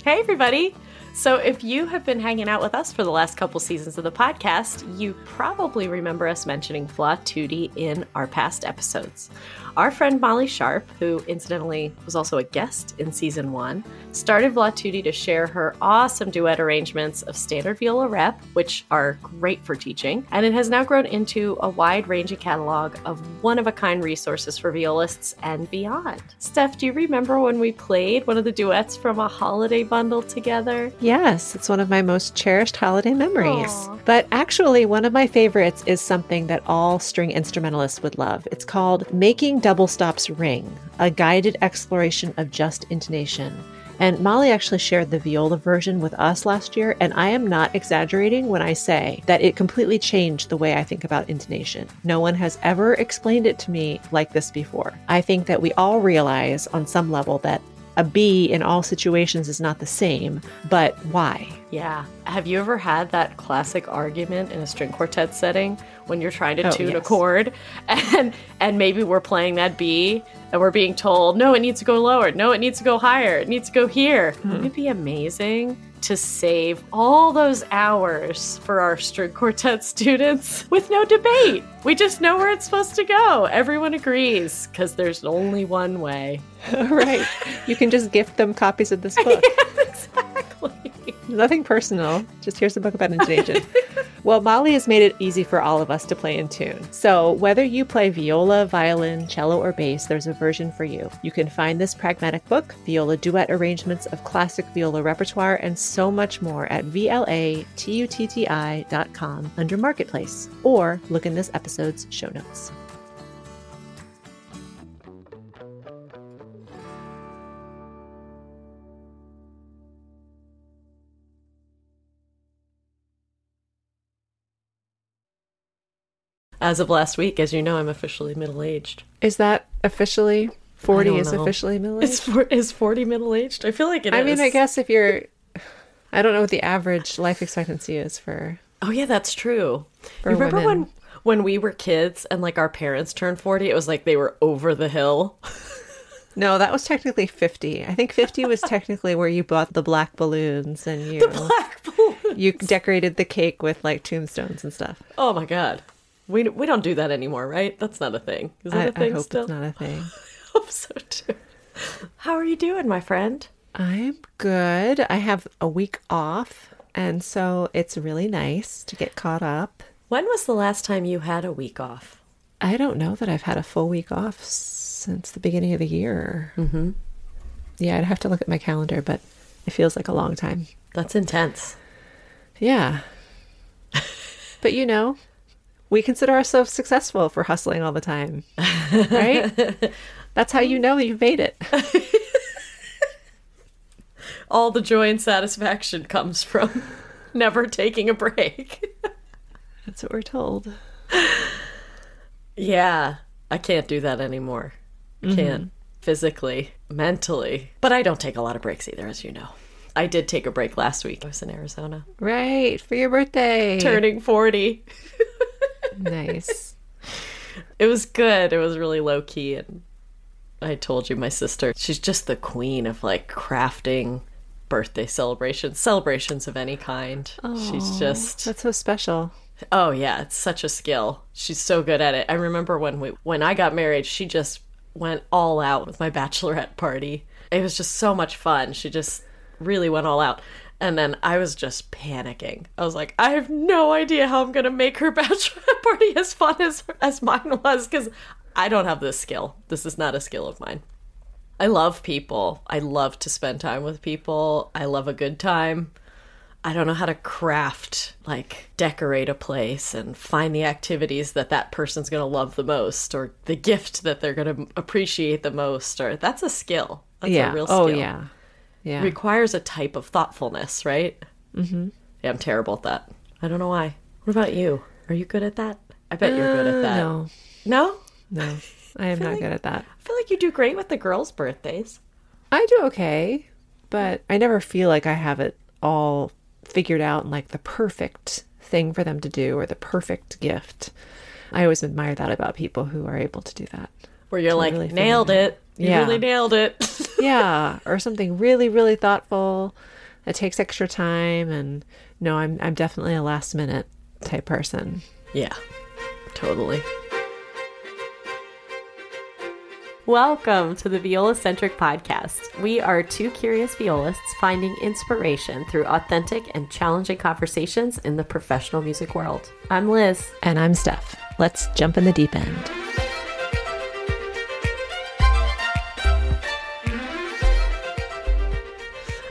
Hey, everybody. So if you have been hanging out with us for the last couple seasons of the podcast, you probably remember us mentioning Vla Tutti in our past episodes. Our friend Molly Sharp, who incidentally was also a guest in season 1, started Vla Tutti to share her awesome duet arrangements of standard viola rep, which are great for teaching, and it has now grown into a wide-ranging catalog of one-of-a-kind resources for violists and beyond. Steph, do you remember when we played one of the duets from a holiday bundle together? Yes, it's one of my most cherished holiday memories. Aww. But actually, one of my favorites is something that all string instrumentalists would love. It's called Making Double Stops Ring, a guided exploration of just intonation. And Molly actually shared the viola version with us last year, and I am not exaggerating when I say that it completely changed the way I think about intonation. No one has ever explained it to me like this before. I think that we all realize on some level that a B in all situations is not the same, but why? Yeah. Have you ever had that classic argument in a string quartet setting when you're trying to tune a chord and maybe we're playing that B and we're being told, no, it needs to go lower. No, it needs to go higher. It needs to go here. Wouldn't it be amazing to save all those hours for our string quartet students with no debate? We just know where it's supposed to go. Everyone agrees because there's only one way. Right. You can just gift them copies of this book. Yeah, exactly. Nothing personal. Just here's a book about intonation. Well, Molly has made it easy for all of us to play in tune. So whether you play viola, violin, cello, or bass, there's a version for you. You can find this pragmatic book, viola duet arrangements of classic viola repertoire, and so much more at vlatutti.com under Marketplace, or look in this episode's show notes. As of last week, as you know, I'm officially middle-aged. Is that officially 40 is officially middle-aged? Is 40 middle-aged? I feel like it is. I mean, I guess if you're... I don't know what the average life expectancy is for... Oh, yeah, that's true. For you remember women. when we were kids and, like, our parents turned 40? It was like they were over the hill. No, that was technically 50. I think 50 was technically where you bought the black balloons and you... The black balloons! You decorated the cake with, like, tombstones and stuff. Oh, my God. We don't do that anymore, right? That's not a thing. Is that a thing I hope still? it's not a thing. I hope so, too. How are you doing, my friend? I'm good. I have a week off, and so it's really nice to get caught up. When was the last time you had a week off? I don't know that I've had a full week off since the beginning of the year. Mm-hmm. Yeah, I'd have to look at my calendar, but it feels like a long time. That's intense. Yeah. But you know... We consider ourselves successful for hustling all the time, right? That's how you know you've made it. All the joy and satisfaction comes from never taking a break. That's what we're told. Yeah, I can't do that anymore. I can't physically, mentally. But I don't take a lot of breaks either, as you know. I did take a break last week. I was in Arizona. Right, for your birthday. Turning 40. Nice. It was good. It was really low key. And I told you, my sister, she's just the queen of like crafting birthday celebrations of any kind. Oh, she's just... That's so special. Oh, yeah. It's such a skill. She's so good at it. I remember when I got married, she just went all out with my bachelorette party. It was just so much fun. She just really went all out. And then I was just panicking. I was like, I have no idea how I'm going to make her bachelorette party as fun as mine was, because I don't have this skill. This is not a skill of mine. I love people. I love to spend time with people. I love a good time. I don't know how to craft, like, decorate a place and find the activities that person's going to love the most, or the gift that they're going to appreciate the most, or that's a skill. That's a real skill. Oh, yeah. Yeah. Requires a type of thoughtfulness, right? Mm-hmm. Yeah, I'm terrible at that. I don't know why. What about you? Are you good at that? I bet you're good at that. No. No? No, I am not good at that. I feel like you do great with the girls' birthdays. I do okay, but I never feel like I have it all figured out and like the perfect thing for them to do or the perfect gift. I always admire that about people who are able to do that. Where you're like, really nailed it. You really nailed it. Yeah, or something really, really thoughtful. It takes extra time, and no, I'm definitely a last minute type person. Yeah, totally. Welcome to the Viola-centric podcast. We are two curious violists finding inspiration through authentic and challenging conversations in the professional music world. I'm Liz. And I'm Steph. Let's jump in the deep end.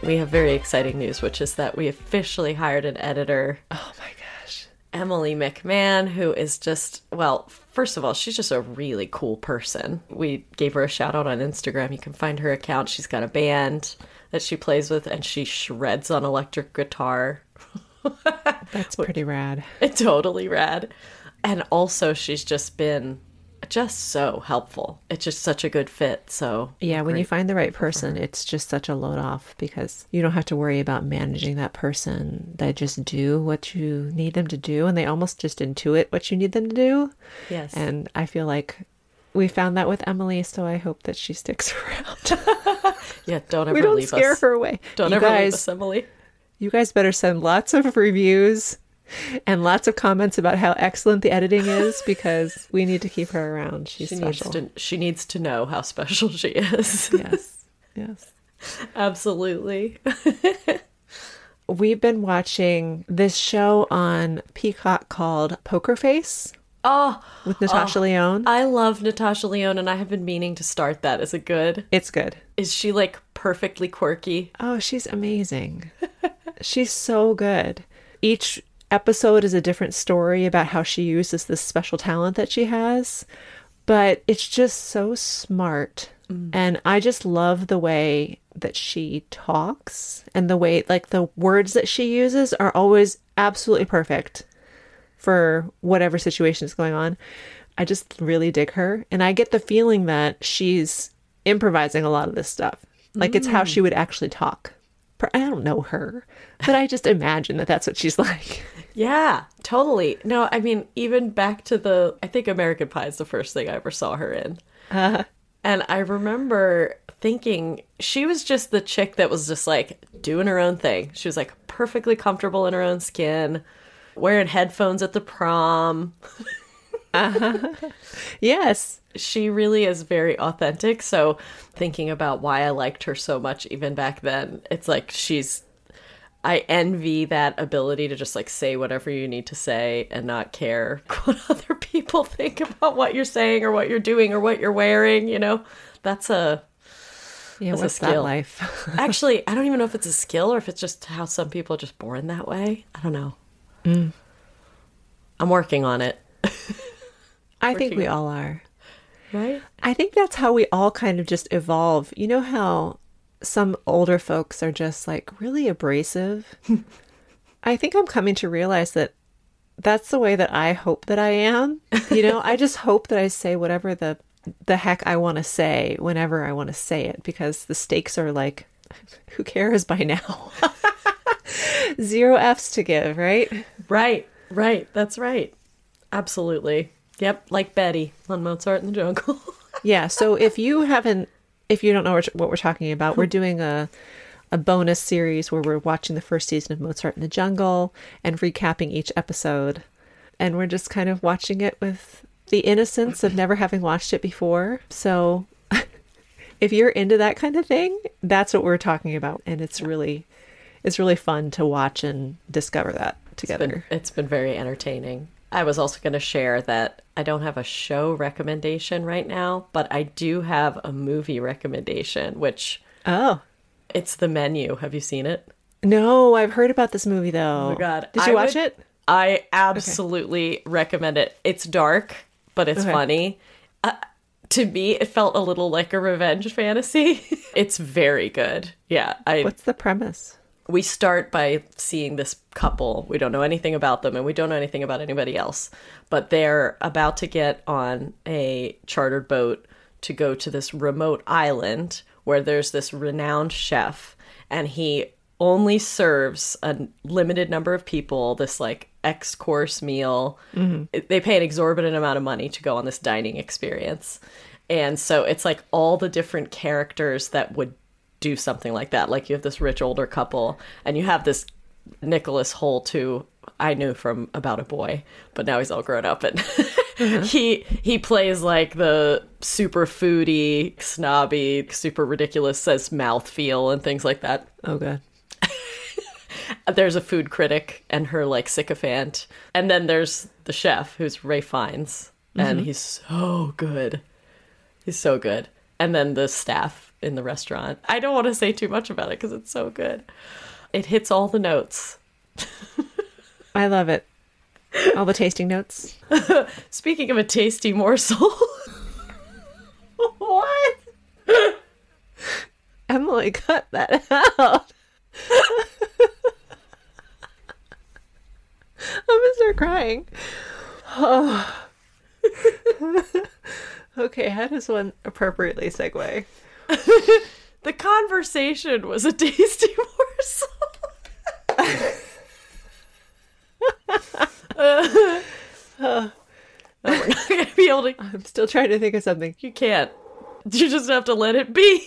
We have very exciting news, which is that we officially hired an editor. Oh my gosh. Emily MacMahon, who is just, well, first of all, she's just a really cool person. We gave her a shout out on Instagram. You can find her account. She's got a band that she plays with, and she shreds on electric guitar. That's pretty rad. Totally rad. And also, she's just been just so helpful. It's just such a good fit. So yeah, when you find the right person, it's just such a load off because you don't have to worry about managing that person. They just do what you need them to do, and they almost just intuit what you need them to do. Yes. And I feel like we found that with Emily, so I hope that she sticks around. Yeah, don't ever we don't leave scare us. her away. Don't you ever guys, leave us, Emily. You guys better send lots of reviews and lots of comments about how excellent the editing is, because we need to keep her around. She's special. She needs to know how special she is. Yes. Absolutely. We've been watching this show on Peacock called Poker Face. Oh, with Natasha Lyonne. I love Natasha Lyonne, and I have been meaning to start that. Is it good? It's good. Is she like perfectly quirky? Oh, she's amazing. She's so good. Each episode is a different story about how she uses this special talent that she has, but it's just so smart. And I just love the way that she talks, and the way, like, the words that she uses are always absolutely perfect for whatever situation is going on. I just really dig her, and I get the feeling that she's improvising a lot of this stuff. Like, it's how she would actually talk. I don't know her, but I just imagine that that's what she's like. Yeah, totally. No, I mean, even back to I think American Pie is the first thing I ever saw her in. And I remember thinking she was just the chick that was just like doing her own thing. She was like perfectly comfortable in her own skin, wearing headphones at the prom. Yes. She really is very authentic. So thinking about why I liked her so much even back then, it's like I envy that ability to just like say whatever you need to say and not care what other people think about what you're saying or what you're doing or what you're wearing, you know? That's a what's skill. That life? Actually, I don't even know if it's a skill or if it's just how some people are just born that way. I don't know. I'm working on it. I think we all are. Right? I think that's how we all kind of just evolve. You know how some older folks are just like really abrasive? I think I'm coming to realize that that's the way that I hope that I am. You know, I just hope that I say whatever the heck I want to say whenever I want to say it, because the stakes are like, who cares by now? 0 F's to give, right? Right. That's right. Absolutely. Yep, like Betty on Mozart in the Jungle. Yeah, so if you don't know what we're talking about, we're doing a bonus series where we're watching the first season of Mozart in the Jungle and recapping each episode. And we're just kind of watching it with the innocence of never having watched it before. So if you're into that kind of thing, that's what we're talking about. And it's really fun to watch and discover that together. It's been very entertaining. I was also going to share that I don't have a show recommendation right now, but I do have a movie recommendation, which... Oh. It's The Menu. Have you seen it? No, I've heard about this movie, though. Oh, my God. Did you watch it? I absolutely recommend it. It's dark, but it's funny. To me, it felt a little like a revenge fantasy. It's very good. Yeah. What's the premise? We start by seeing this couple. We don't know anything about them, and we don't know anything about anybody else. But they're about to get on a chartered boat to go to this remote island where there's this renowned chef, and he only serves a limited number of people this like X-course meal. Mm-hmm. They pay an exorbitant amount of money to go on this dining experience. And so it's like all the different characters that would do something like that. Like you have this rich older couple and you have this Nicholas Hoult, who I knew from About a Boy, but now he's all grown up, and he plays like the super foodie, snobby, super ridiculous, says mouthfeel and things like that. Oh, God. There's a food critic and her like sycophant. And then there's the chef, who's Ray Fiennes. And he's so good. He's so good. And then the staff in the restaurant. I don't want to say too much about it because it's so good. It hits all the notes. I love it. All the tasting notes. Speaking of a tasty morsel. What? Emily, cut that out. I'm gonna start crying. Oh. Okay, how does one appropriately segue? The conversation was a tasty morsel. No, we're not going to be able to. I'm still trying to think of something. You can't. You just have to let it be.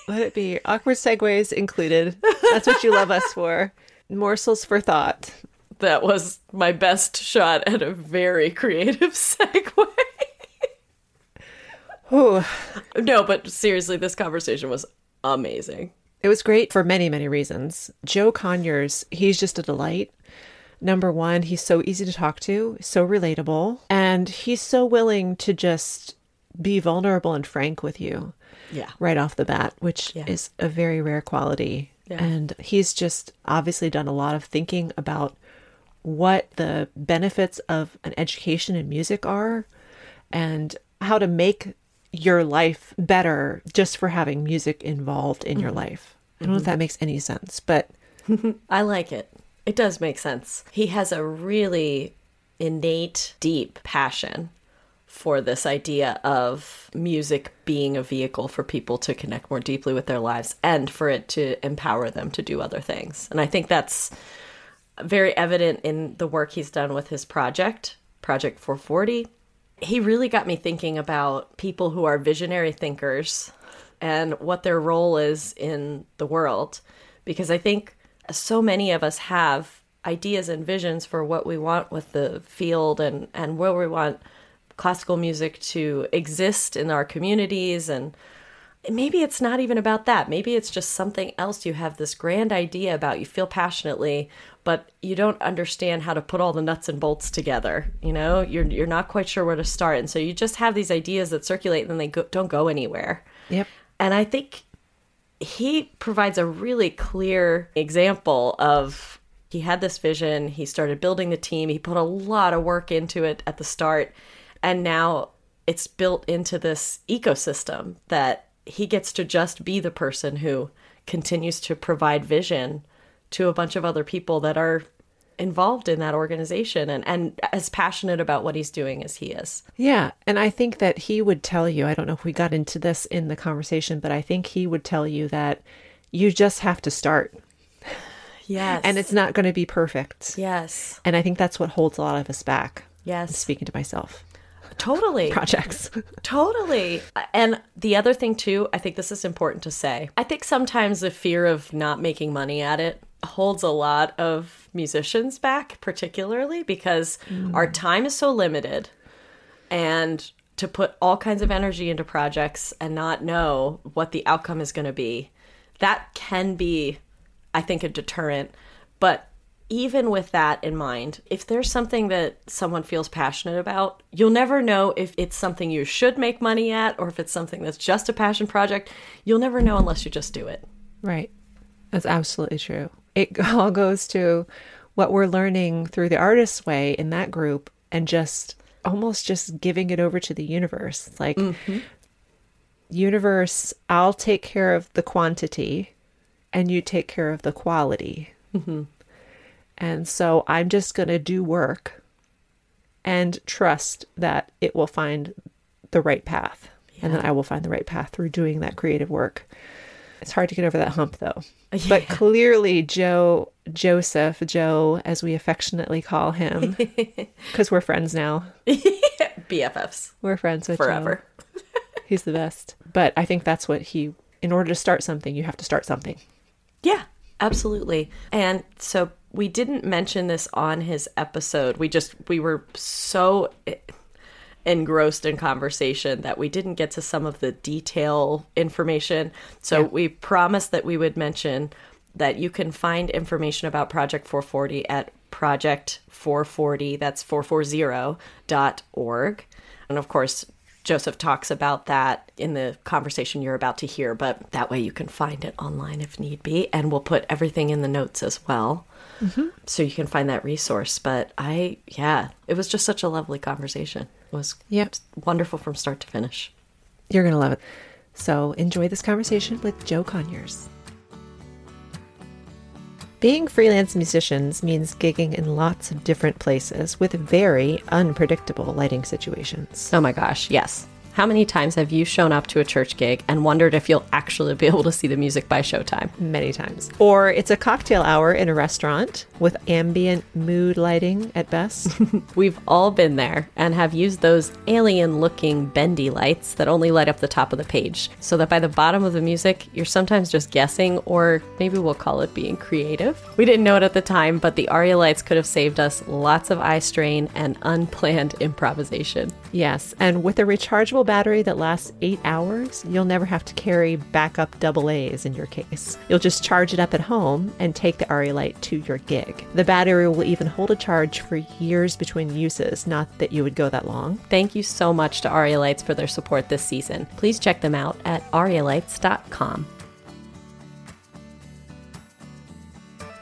Let it be. Awkward segues included. That's what you love us for. Morsels for thought. That was my best shot at a very creative segue. Ooh. No, but seriously, this conversation was amazing. It was great for many, many reasons. Joe Conyers, he's just a delight. Number one, he's so easy to talk to, so relatable, and he's so willing to just be vulnerable and frank with you. Yeah. Right off the bat, which is a very rare quality. Yeah. And he's just obviously done a lot of thinking about what the benefits of an education in music are and how to make your life better just for having music involved in your life. I don't know if that makes any sense, but I like it. It does make sense. He has a really innate, deep passion for this idea of music being a vehicle for people to connect more deeply with their lives and for it to empower them to do other things. And I think that's very evident in the work he's done with his Project 440. He really got me thinking about people who are visionary thinkers and what their role is in the world. Because I think so many of us have ideas and visions for what we want with the field and where we want classical music to exist in our communities. And maybe it's not even about that. Maybe it's just something else you have this grand idea about, you feel passionately, but you don't understand how to put all the nuts and bolts together. You know, you're not quite sure where to start. And so you just have these ideas that circulate and then they don't go anywhere. Yep. And I think he provides a really clear example of, he had this vision, he started building the team, he put a lot of work into it at the start, and now it's built into this ecosystem that he gets to just be the person who continues to provide vision to a bunch of other people that are involved in that organization and as passionate about what he's doing as he is. Yeah. And I think that he would tell you, I don't know if we got into this in the conversation, but I think he would tell you that you just have to start. Yes. And it's not going to be perfect. Yes. And I think that's what holds a lot of us back. Yes. I'm speaking to myself. Totally. Projects. Totally. And the other thing too, I think this is important to say. I think sometimes the fear of not making money at it holds a lot of musicians back, particularly because our time is so limited, and to put all kinds of energy into projects and not know what the outcome is going to be, that can be, I think, a deterrent. But even with that in mind, if there's something that someone feels passionate about, you'll never know if it's something you should make money at or if it's something that's just a passion project. You'll never know unless you just do it. Right. That's absolutely true. It all goes to what we're learning through the Artist's Way in that group and just almost just giving it over to the universe. It's like, universe, I'll take care of the quantity and you take care of the quality. And so I'm just going to do work and trust that it will find the right path. And then I will find the right path through doing that creative work. It's hard to get over that hump, though. Yeah. But clearly, Joe, as we affectionately call him, because we're friends now. BFFs. We're friends with forever. Joe. He's the best. But I think that's what he in order to start something, you have to start something. Yeah, absolutely. And so we didn't mention this on his episode. We were so engrossed in conversation that we didn't get to some of the detail information. So we promised that we would mention that you can find information about Project 440 at Project 440, that's 440.org. And of course, Joseph talks about that in the conversation you're about to hear, but that way you can find it online if need be. And we'll put everything in the notes as well. Mm-hmm. So you can find that resource. But it was just such a lovely conversation. It was wonderful from start to finish. You're going to love it. So enjoy this conversation with Joe Conyers. Being freelance musicians means gigging in lots of different places with very unpredictable lighting situations. Oh my gosh, yes. How many times have you shown up to a church gig and wondered if you'll actually be able to see the music by showtime? Many times. Or it's a cocktail hour in a restaurant with ambient mood lighting at best. We've all been there and have used those alien-looking bendy lights that only light up the top of the page, so that by the bottom of the music, you're sometimes just guessing, or maybe we'll call it being creative. We didn't know it at the time, but the Aria lights could have saved us lots of eye strain and unplanned improvisation. Yes, and with a rechargeable battery that lasts 8 hours, you'll never have to carry backup AA's in your case. You'll just charge it up at home and take the Aria light to your gig. The battery will even hold a charge for years between uses, not that you would go that long. Thank you so much to Aria Lights for their support this season. Please check them out at arialights.com.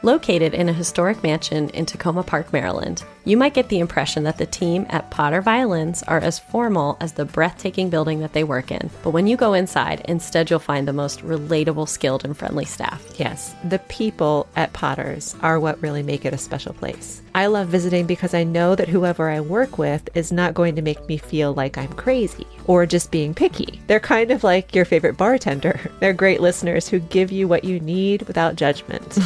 Located in a historic mansion in Tacoma Park, Maryland, you might get the impression that the team at Potter Violins are as formal as the breathtaking building that they work in. But when you go inside, instead you'll find the most relatable, skilled, and friendly staff. Yes, the people at Potter's are what really make it a special place. I love visiting because I know that whoever I work with is not going to make me feel like I'm crazy or just being picky. They're kind of like your favorite bartender. They're great listeners who give you what you need without judgment.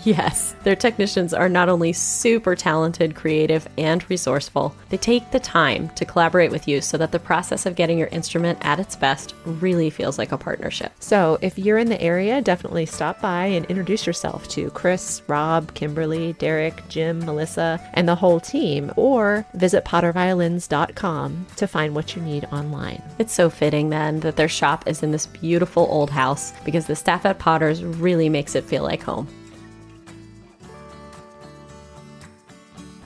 Yes, their technicians are not only super talented, creative, and resourceful, they take the time to collaborate with you so that the process of getting your instrument at its best really feels like a partnership. So if you're in the area, definitely stop by and introduce yourself to Chris, Rob, Kimberly, Derek, Jim, Melissa, and the whole team, or visit potterviolins.com to find what you need online. It's so fitting then that their shop is in this beautiful old house, because the staff at Potter's really makes it feel like home.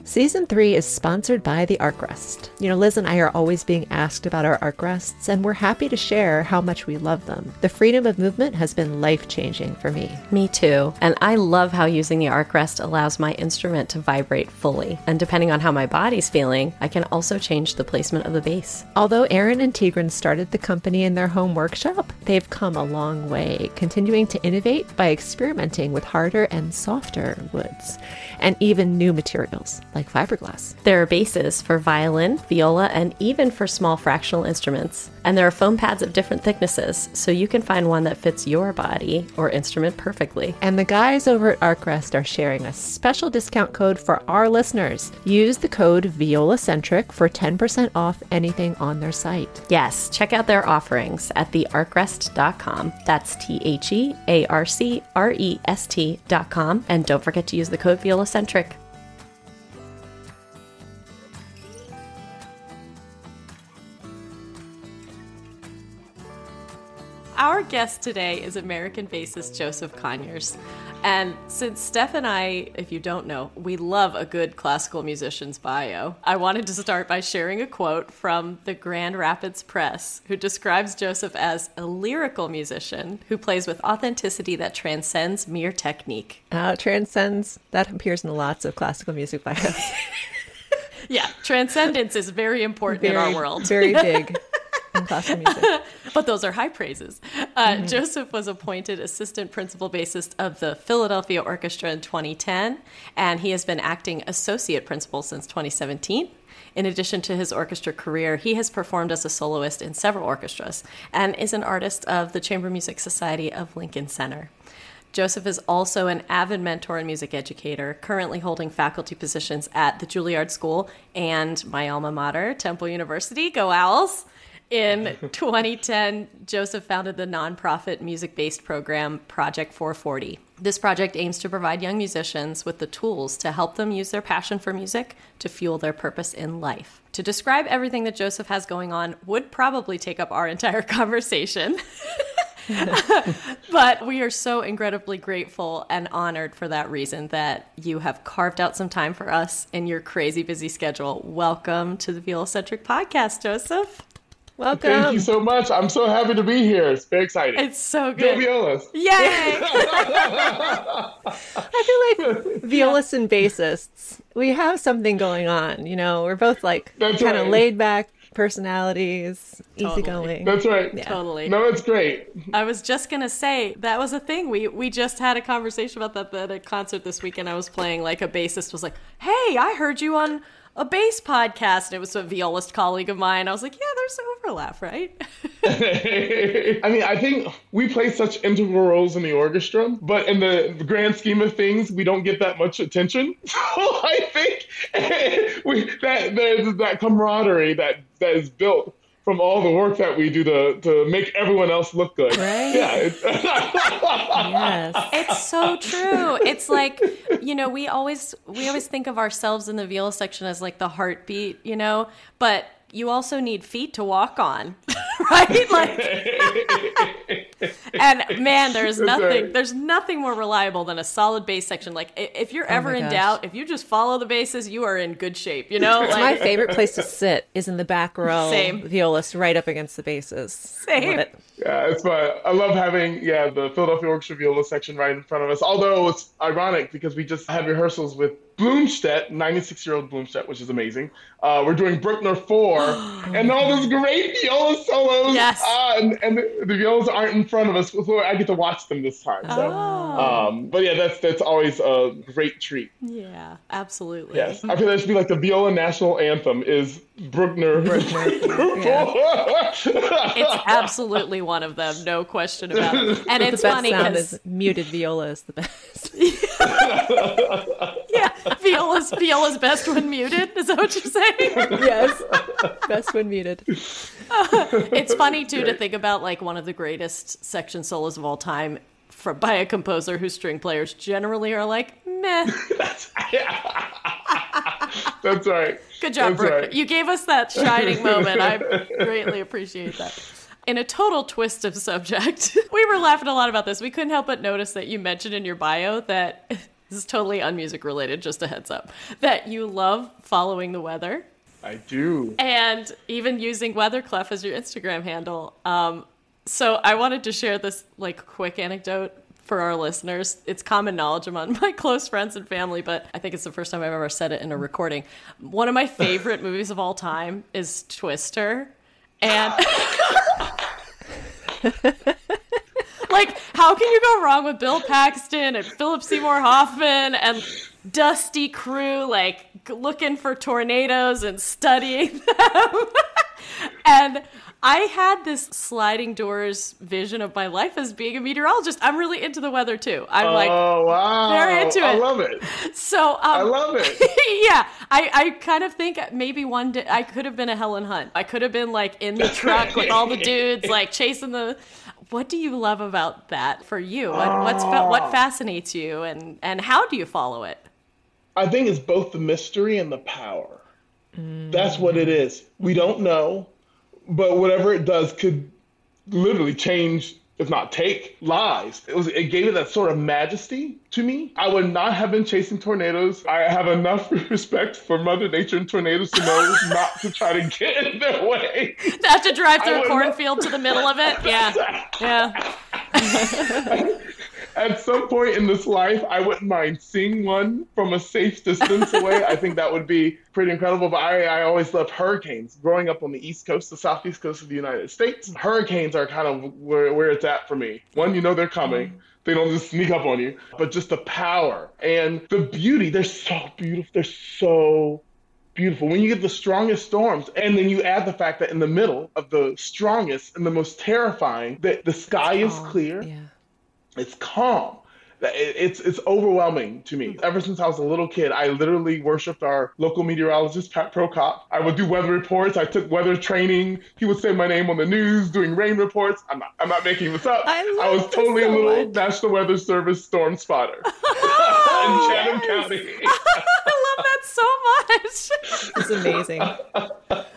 Season 3 is sponsored by the Arc Rest. You know, Liz and I are always being asked about our Arc Rests, and we're happy to share how much we love them. The freedom of movement has been life-changing for me. Me too. And I love how using the Arc Rest allows my instrument to vibrate fully. And depending on how my body's feeling, I can also change the placement of the bass. Although Aaron and Tigran started the company in their home workshop, they've come a long way, continuing to innovate by experimenting with harder and softer woods, and even new materials like fiberglass. There are bases for violin, viola, and even for small fractional instruments. And there are foam pads of different thicknesses, so you can find one that fits your body or instrument perfectly. And the guys over at ArcRest are sharing a special discount code for our listeners. Use the code ViolaCentric for 10% off anything on their site. Yes, check out their offerings at thearcrest.com. That's TheArcrest.com. And don't forget to use the code ViolaCentric. Our guest today is American bassist Joseph Conyers. And since Steph and I, if you don't know, we love a good classical musician's bio, I wanted to start by sharing a quote from the Grand Rapids Press, who describes Joseph as a lyrical musician who plays with authenticity that transcends mere technique. Transcends, that appears in lots of classical music bios. Yeah, transcendence is very important in our world. Very big. In classical music. But those are high praises. Joseph was appointed assistant principal bassist of the Philadelphia Orchestra in 2010, and he has been acting associate principal since 2017. In addition to his orchestra career, he has performed as a soloist in several orchestras and is an artist of the Chamber Music Society of Lincoln Center. Joseph is also an avid mentor and music educator, currently holding faculty positions at the Juilliard School and my alma mater, Temple University. Go Owls! In 2010, Joseph founded the nonprofit music-based program Project 440. This project aims to provide young musicians with the tools to help them use their passion for music to fuel their purpose in life. To describe everything that Joseph has going on would probably take up our entire conversation. But we are so incredibly grateful and honored for that reason that you have carved out some time for us in your crazy busy schedule. Welcome to the Viola-Centric Podcast, Joseph. Welcome. Thank you so much. I'm so happy to be here. It's very exciting. It's so good. Go Violas. Yay! I feel like violists and bassists, we have something going on. You know, we're both like That's kind of right. laid back personalities, Totally. easygoing. That's right. Yeah. Totally. No, it's great. I was just going to say, that was a thing. We just had a conversation about that at a concert this weekend. I was playing, like, a bassist was like, hey, I heard you on a bass podcast. And it was a violist colleague of mine. I was like, yeah, there's overlap, right? I mean, I think we play such integral roles in the orchestra, but in the grand scheme of things, we don't get that much attention. So I think there's that camaraderie that is built from all the work that we do to make everyone else look good. Right? Yeah. Yes. It's so true. It's like, you know, we always think of ourselves in the viola section as like the heartbeat, you know, but you also need feet to walk on, right? Like, and man, there's nothing more reliable than a solid bass section. Like, if you're ever in doubt, if you just follow the basses, you are in good shape, you know? It's Like, my favorite place to sit is in the back row. Same. Violist right up against the basses. Same. Love it. Yeah, it's fun. I love having the Philadelphia Orchestra viola section right in front of us. Although it's ironic because we just had rehearsals with Bloomstedt, 96-year-old Bloomstedt, which is amazing. We're doing Bruckner 4 and all those great viola solos. Yes. And the violas aren't in front of us, so I get to watch them this time. So, but yeah, that's always a great treat. Yeah, absolutely. Yes, I feel that should be like the viola national anthem is Bruckner. It's absolutely one of them, no question about it. And it's The best funny sound because is muted viola is the best. yeah, viola's best when muted. Is that what you're saying? Yes. Best when muted. It's funny too to think about like one of the greatest section solos of all time by a composer whose string players generally are like meh. That's right. Good job, That's Brooke. right. You gave us that shining moment. I greatly appreciate that. In a total twist of subject, we were laughing a lot about this. We couldn't help but notice that you mentioned in your bio that this is totally unmusic related, just a heads up, that you love following the weather. I do. And even using WeatherClef as your Instagram handle. So I wanted to share this like quick anecdote for our listeners. It's common knowledge among my close friends and family, but I think it's the first time I've ever said it in a recording. One of my favorite movies of all time is Twister. And like, how can you go wrong with Bill Paxton and Philip Seymour Hoffman and dusty crew, like looking for tornadoes and studying them? And I had this sliding doors vision of my life as being a meteorologist. I'm really into the weather too. I'm like, oh wow, very into it. I love it. So I love it. Yeah, I kind of think maybe one day I could have been a Helen Hunt. I could have been like in the truck with all the dudes, like chasing the. What do you love about that for you? What fascinates you, and how do you follow it? I think it's both the mystery and the power. That's what it is. We don't know, but whatever it does could literally change, if not take, lives. It gave it that sort of majesty to me. I would not have been chasing tornadoes. I have enough respect for Mother Nature and tornadoes to know not to try to get in their way. Have to drive through a cornfield to the middle of it? Yeah. At some point in this life, I wouldn't mind seeing one from a safe distance away. I think that would be pretty incredible. But I always loved hurricanes. Growing up on the East Coast, the Southeast coast of the United States, hurricanes are kind of where it's at for me. One, you know they're coming. They don't just sneak up on you. But just the power and the beauty. They're so beautiful. They're so beautiful. When you get the strongest storms, and then you add the fact that in the middle of the strongest and the most terrifying, that the sky is clear. Yeah. It's calm. It's overwhelming to me. Ever since I was a little kid, I literally worshipped our local meteorologist, Pat Prokop. I would do weather reports. I took weather training. He would say my name on the news doing rain reports. I'm not making this up. I was totally so a little much. National Weather Service storm spotter in Chatham County. I love that so much. It's amazing.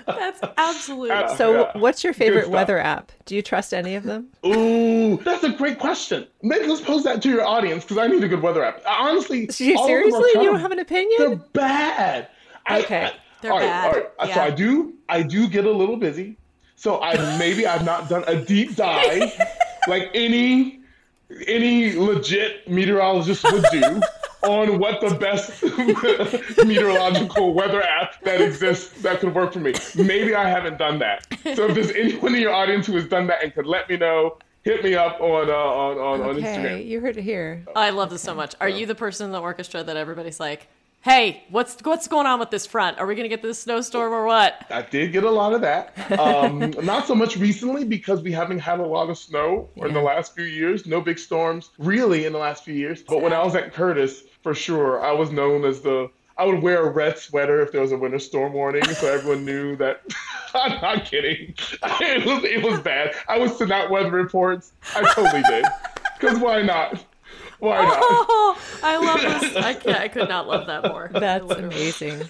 That's absolutely. So what's your favorite stuff. weather app? Do you trust any of them? Ooh, that's a great question. Maybe let's pose that to your audience because I need a good weather app. Honestly, all of them are Seriously? kind You of- don't have an opinion? They're bad. Okay. They're all right, bad. All right. Yeah. So I do get a little busy. So I've not done a deep dive like any legit meteorologist would do on what the best meteorological weather app that exists that could work for me. Maybe I haven't done that. So if there's anyone in your audience who has done that and could let me know, hit me up on Okay, Instagram. you heard it here. I love this so much. Are you the person in the orchestra that everybody's like, hey, what's going on with this front? Are we going to get this snowstorm or what? I did get a lot of that. Not so much recently because we haven't had a lot of snow in the last few years. No big storms really in the last few years. But when I was at Curtis, for sure, I was known as I would wear a red sweater if there was a winter storm warning, so everyone knew that. I'm not kidding. It was bad. I would send out weather reports. I totally did. Because why not? Why not? Oh, I love this. I could not love that more. That's Literally. amazing.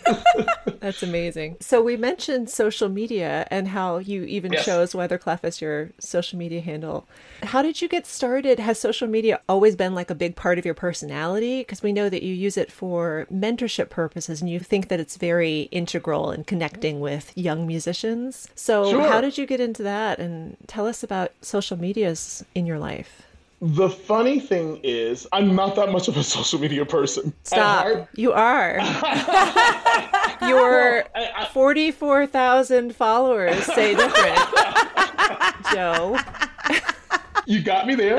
That's amazing. So we mentioned social media and how you even chose Weatherclef as your social media handle. How did you get started? Has social media always been like a big part of your personality? Because we know that you use it for mentorship purposes and you think that it's very integral in connecting with young musicians. So Sure. How did you get into that? And tell us about social medias in your life. The funny thing is, I'm not that much of a social media person. Stop. You are. Your 44,000 followers say different. Joe. You got me there.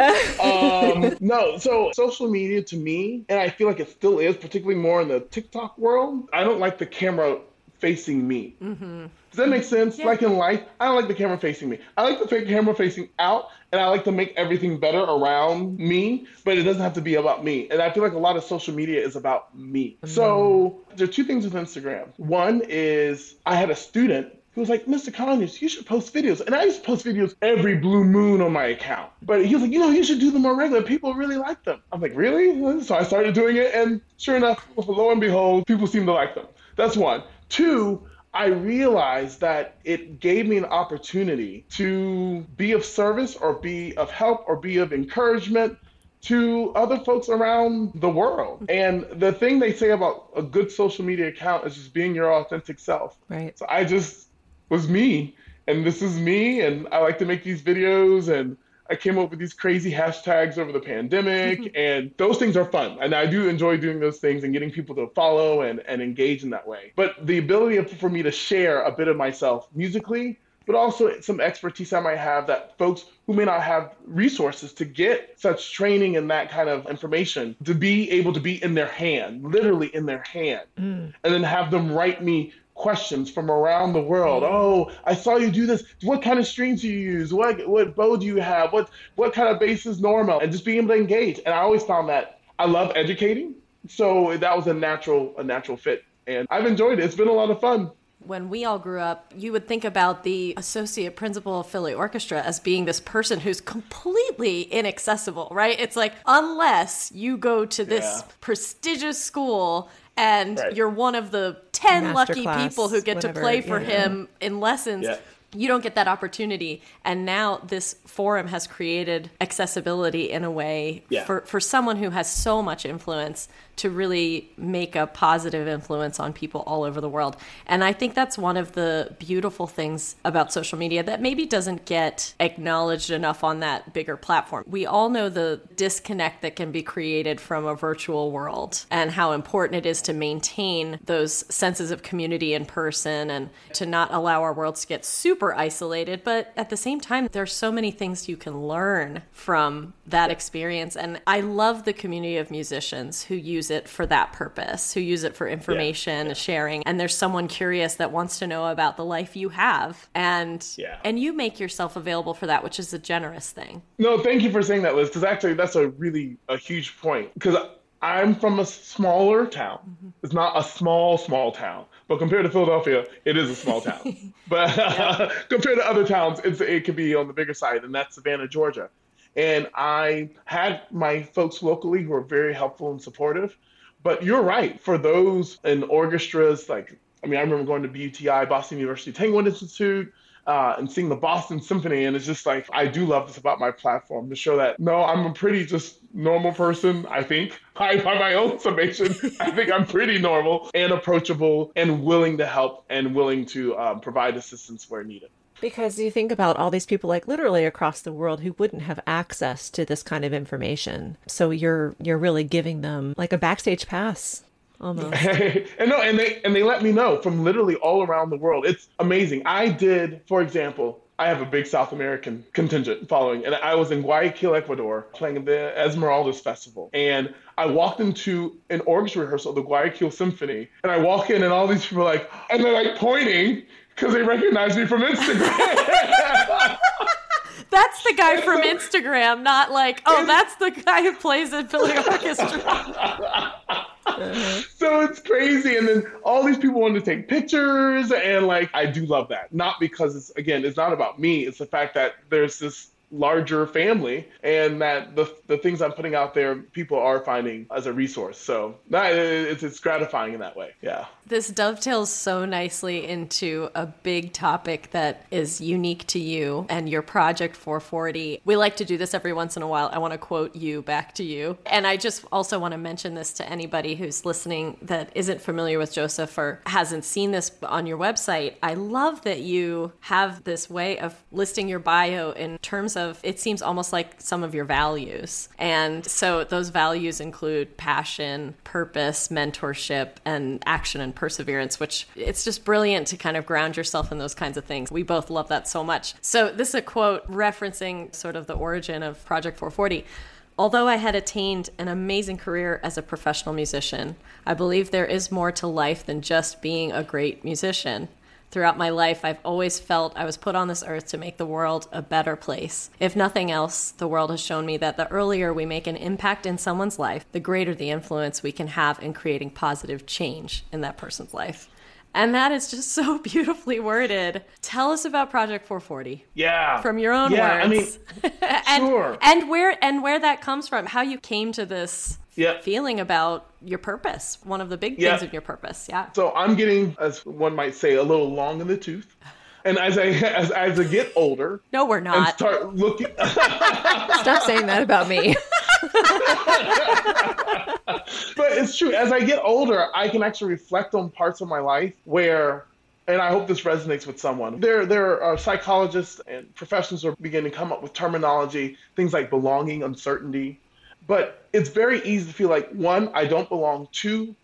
No, so social media to me, and I feel like it still is, particularly more in the TikTok world, I don't like the camera facing me. Mm-hmm. Does that make sense? Yeah. Like in life, I don't like the camera facing me. I like the camera facing out, and I like to make everything better around me, but it doesn't have to be about me. And I feel like a lot of social media is about me. Mm. So there are two things with Instagram. One is I had a student who was like, Mr. Conyers, you should post videos. And I used to post videos every blue moon on my account. But he was like, you should do them more regular. People really like them. I'm like, really? So I started doing it, and sure enough, lo and behold, people seem to like them. That's one. Two, I realized that it gave me an opportunity to be of service or be of help or be of encouragement to other folks around the world. And the thing they say about a good social media account is just being your authentic self. Right. So I just was me, and this is me, and I like to make these videos, and I came up with these crazy hashtags over the pandemic, and those things are fun. And I do enjoy doing those things and getting people to follow and engage in that way. But the ability for me to share a bit of myself musically, but also some expertise I might have that folks who may not have resources to get such training and that kind of information, to be able to be in their hand, literally in their hand, and then have them write me questions from around the world. Oh, I saw you do this. What kind of strings do you use? What bow do you have? What kind of bass is normal? And just being able to engage. And I always found that I love educating. So that was a natural fit. And I've enjoyed it. It's been a lot of fun. When we all grew up, you would think about the associate principal of Philly Orchestra as being this person who's completely inaccessible, right? It's like, unless you go to this prestigious school and you're one of the 10 lucky people who get to play for him in lessons, you don't get that opportunity. And now this forum has created accessibility in a way for someone who has so much influence to really make a positive influence on people all over the world. And I think that's one of the beautiful things about social media that maybe doesn't get acknowledged enough on that bigger platform. We all know the disconnect that can be created from a virtual world and how important it is to maintain those senses of community in person and to not allow our worlds to get super super isolated, but at the same time, there's so many things you can learn from that experience. And I love the community of musicians who use it for that purpose, who use it for information sharing. And there's someone curious that wants to know about the life you have. And you make yourself available for that, which is a generous thing. No, thank you for saying that, Liz, because actually that's a huge point. Because I'm from a smaller town. Mm-hmm. It's not a small town, but compared to Philadelphia, it is a small town. But compared to other towns, it could be on the bigger side, and that's Savannah, Georgia. And I had my folks locally who were very helpful and supportive. But you're right. For those in orchestras, I remember going to BUTI, Boston University Tango Institute, and seeing the Boston Symphony. And it's just I do love this about my platform, to show that, no, I'm a pretty just normal person, I think. By my own summation, I think I'm pretty normal and approachable and willing to help and willing to provide assistance where needed. Because you think about all these people literally across the world who wouldn't have access to this kind of information. So you're really giving them a backstage pass. Almost. and they let me know from literally all around the world. It's amazing. I did, for example, I have a big South American contingent following, and I was in Guayaquil, Ecuador, playing at the Esmeraldas Festival. And I walked into an orchestra rehearsal of the Guayaquil Symphony, and I walk in, and all these people are and they're pointing because they recognize me from Instagram. That's the guy from Instagram, not that's the guy who plays in Philly Orchestra. So it's crazy. And then all these people wanted to take pictures. And I do love that. Not because it's not about me. It's the fact that there's this larger family and that the things I'm putting out there, people are finding as a resource. So it's gratifying in that way. Yeah. This dovetails so nicely into a big topic that is unique to you and your Project 440. We like to do this every once in a while. I want to quote you back to you. And I just also want to mention this to anybody who's listening that isn't familiar with Joseph or hasn't seen this on your website. I love that you have this way of listing your bio in terms of, it seems almost like some of your values. And so those values include passion, purpose, mentorship, and action and perseverance, which it's just brilliant to kind of ground yourself in those kinds of things. We both love that so much. So this is a quote referencing sort of the origin of Project 440. Although I had attained an amazing career as a professional musician, I believe there is more to life than just being a great musician. Throughout my life, I've always felt I was put on this earth to make the world a better place. If nothing else, the world has shown me that the earlier we make an impact in someone's life, the greater the influence we can have in creating positive change in that person's life. And that is just so beautifully worded. Tell us about Project 440. Yeah. From your own words. I mean, sure. And where that comes from, how you came to this feeling about your purpose, one of the big things of your purpose. Yeah. So I'm getting, as one might say, a little long in the tooth. And as I get older, no, we're not. And start looking. Stop saying that about me. But it's true. As I get older, I can actually reflect on parts of my life where, and I hope this resonates with someone, there are psychologists and professionals who are beginning to come up with terminology, things like belonging, uncertainty. But it's very easy to feel like, one, I don't belong. Two,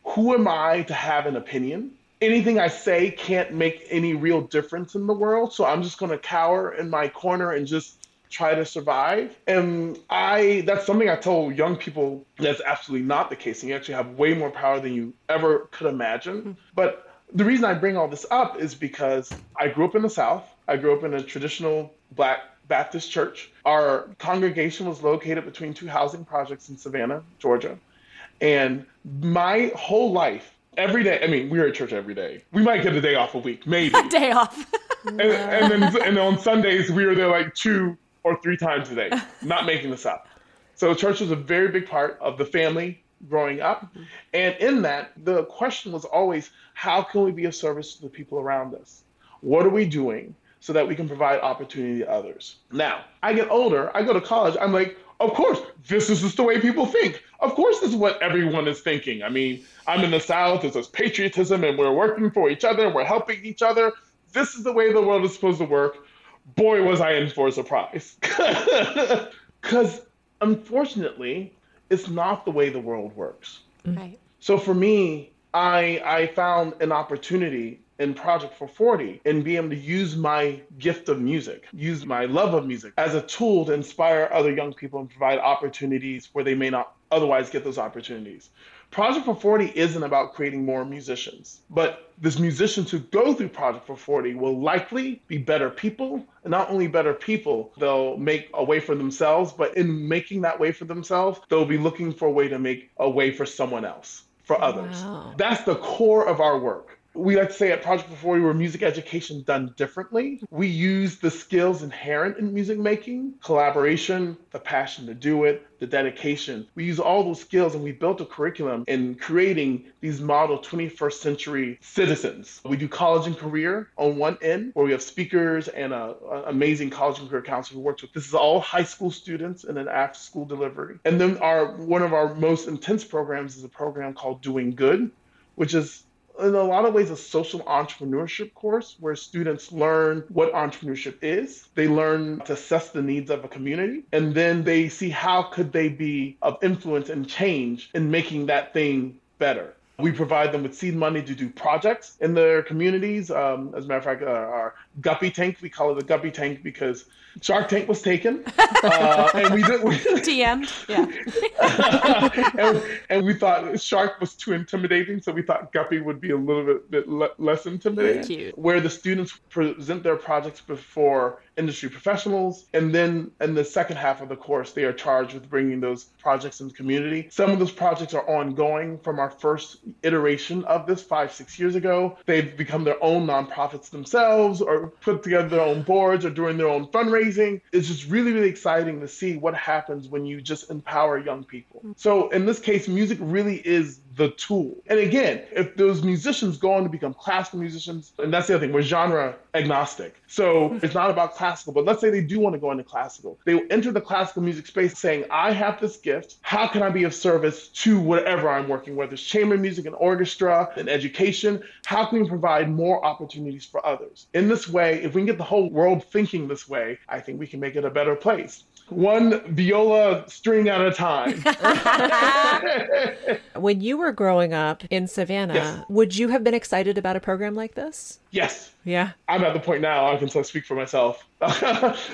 who am I to have an opinion? Anything I say can't make any real difference in the world. So I'm just going to cower in my corner and just try to survive. And that's something I told young people that's absolutely not the case. And you actually have way more power than you ever could imagine. Mm-hmm. But the reason I bring all this up is because I grew up in the South. I grew up in a traditional Black Baptist church. Our congregation was located between two housing projects in Savannah, Georgia. And my whole life, every day, we were at church every day. We might get a day off a week, maybe. A day off. and then on Sundays, we were there 2 or 3 times a day, not making this up. So church was a very big part of the family growing up. Mm-hmm. And in that, the question was always, how can we be of service to the people around us? What are we doing so that we can provide opportunity to others? Now, I get older, I go to college, I'm like, of course, this is just the way people think. Of course, this is what everyone is thinking. I'm in the South, there's this patriotism, and we're working for each other, and we're helping each other. This is the way the world is supposed to work. Boy, was I in for a surprise. Because, unfortunately, it's not the way the world works. Right. So for me, I found an opportunity in Project 440 and be able to use my gift of music, use my love of music as a tool to inspire other young people and provide opportunities where they may not otherwise get those opportunities. Project 440 isn't about creating more musicians, but these musicians who go through Project 440 will likely be better people, and not only better people, they'll make a way for themselves, but in making that way for themselves, they'll be looking for a way to make a way for someone else, for others. Wow. That's the core of our work. We like to say at Project 440, we're music education done differently. We use the skills inherent in music making, collaboration, the passion to do it, the dedication. We use all those skills and we built a curriculum in creating these model 21st century citizens. We do college and career on one end, where we have speakers and an amazing college and career counselor who works with. This is all high school students and an after school delivery. And then one of our most intense programs is a program called Doing Good, which is in a lot of ways a social entrepreneurship course where students learn what entrepreneurship is. They learn to assess the needs of a community, and then they see how could they be of influence and change in making that thing better. We provide them with seed money to do projects in their communities. As a matter of fact, our Guppy Tank, we call it the Guppy Tank because Shark Tank was taken, and we DM'd, yeah. and we thought Shark was too intimidating, so we thought Guppy would be a little bit less intimidating. Cute. Where the students present their projects before industry professionals, and then in the second half of the course, they are charged with bringing those projects into the community. Some of those projects are ongoing from our first iteration of this 5-6 years ago. They've become their own nonprofits themselves, or put together their own boards, or doing their own fundraising. It's just really, really exciting to see what happens when you just empower young people. So in this case, music really is the tool. And again, if those musicians go on to become classical musicians, and that's the other thing, we're genre agnostic. So it's not about classical, but let's say they do want to go into classical. They will enter the classical music space saying, I have this gift. How can I be of service to whatever I'm working, whether it's chamber music and orchestra and education? How can we provide more opportunities for others? In this way, if we can get the whole world thinking this way, I think we can make it a better place. One viola string at a time. When you were growing up in Savannah, Yes. Would you have been excited about a program like this? Yes. Yeah. I'm at the point now, I can speak for myself,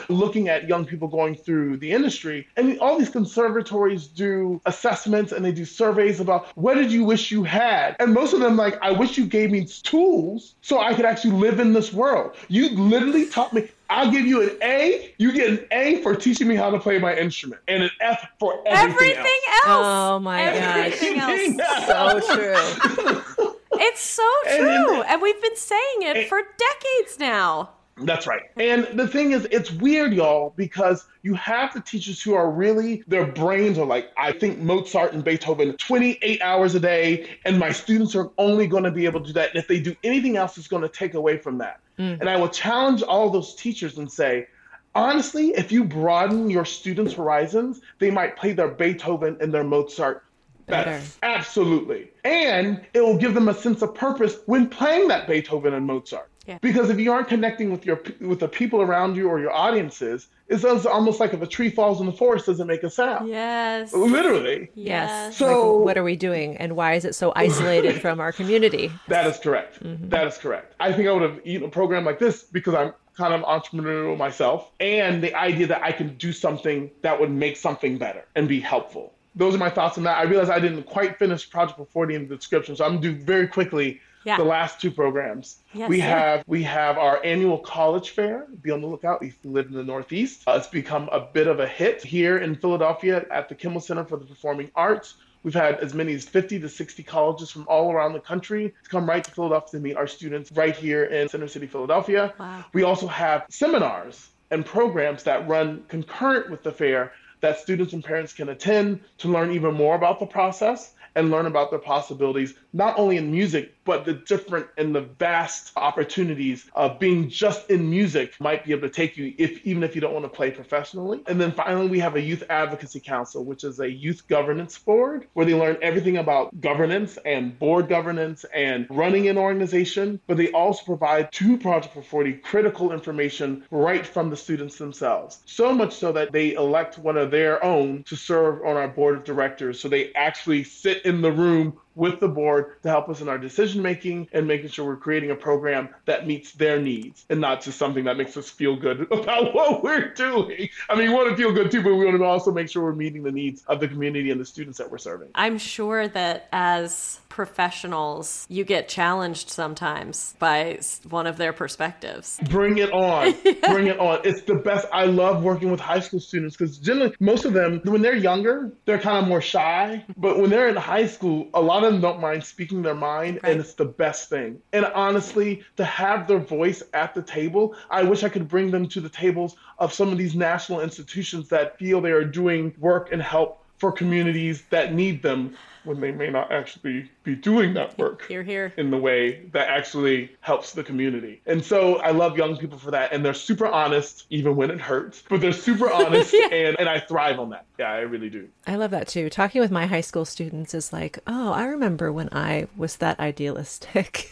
looking at young people going through the industry. And all these conservatories do assessments and they do surveys about what did you wish you had? And most of them like, I wish you gave me tools so I could actually live in this world. You literally taught me, I'll give you an A. You get an A for teaching me how to play my instrument and an F for everything else. Oh my Everything gosh. else. So true. It's so true. And we've been saying it for decades now. That's right. And the thing is, it's weird, y'all, because you have the teachers who are really, their brains are like, I think Mozart and Beethoven 28 hours a day, and my students are only going to be able to do that. And if they do anything else, it's going to take away from that. And I will challenge all those teachers and say, honestly, if you broaden your students' horizons, they might play their Beethoven and their Mozart better. Absolutely. And it will give them a sense of purpose when playing that Beethoven and Mozart. Yeah. Because if you aren't connecting with the people around you or your audiences, it's almost like if a tree falls in the forest, doesn't make a sound. Yes. Yes. Literally. Yes. So like, what are we doing? And why is it so isolated from our community? that is correct. That is correct. I think I would have eaten a program like this because I'm kind of entrepreneurial myself, and the idea that I can do something that would make something better and be helpful. Those are my thoughts on that. I realized I didn't quite finish Project 440 in the description, so I'm going to do very quickly the last two programs. Yes, we have our annual college fair. Be on the lookout if you live in the Northeast. It's become a bit of a hit here in Philadelphia at the Kimmel Center for the Performing Arts. We've had as many as 50 to 60 colleges from all around the country to come right to Philadelphia to meet our students right here in Center City, Philadelphia. Wow. We also have seminars and programs that run concurrent with the fair that students and parents can attend to learn even more about the process and learn about the possibilities, not only in music, but the different and the vast opportunities of being just in music might be able to take you even if you don't want to play professionally. And then finally, we have a youth advocacy council, which is a youth governance board where they learn everything about governance and board governance and running an organization, but they also provide to Project 440 critical information right from the students themselves. So much so that they elect one of their own to serve on our board of directors. So they actually sit in the room with the board to help us in our decision making and making sure we're creating a program that meets their needs and not just something that makes us feel good about what we're doing. I mean, we want to feel good too, but we want to also make sure we're meeting the needs of the community and the students that we're serving. I'm sure that as professionals, you get challenged sometimes by one of their perspectives. Bring it on. Bring it on. It's the best. I love working with high school students because generally most of them, when they're younger, they're kind of more shy. But when they're in high school, a lot of them don't mind speaking their mind, right. And it's the best thing. And honestly, to have their voice at the table, I wish I could bring them to the tables of some of these national institutions that feel they are doing work and help for communities that need them when they may not actually be doing that work here in the way that actually helps the community. And so I love young people for that. And they're super honest, even when it hurts, but they're super honest and I thrive on that. Yeah, I really do. I love that too. Talking with my high school students is like, oh, I remember when I was that idealistic.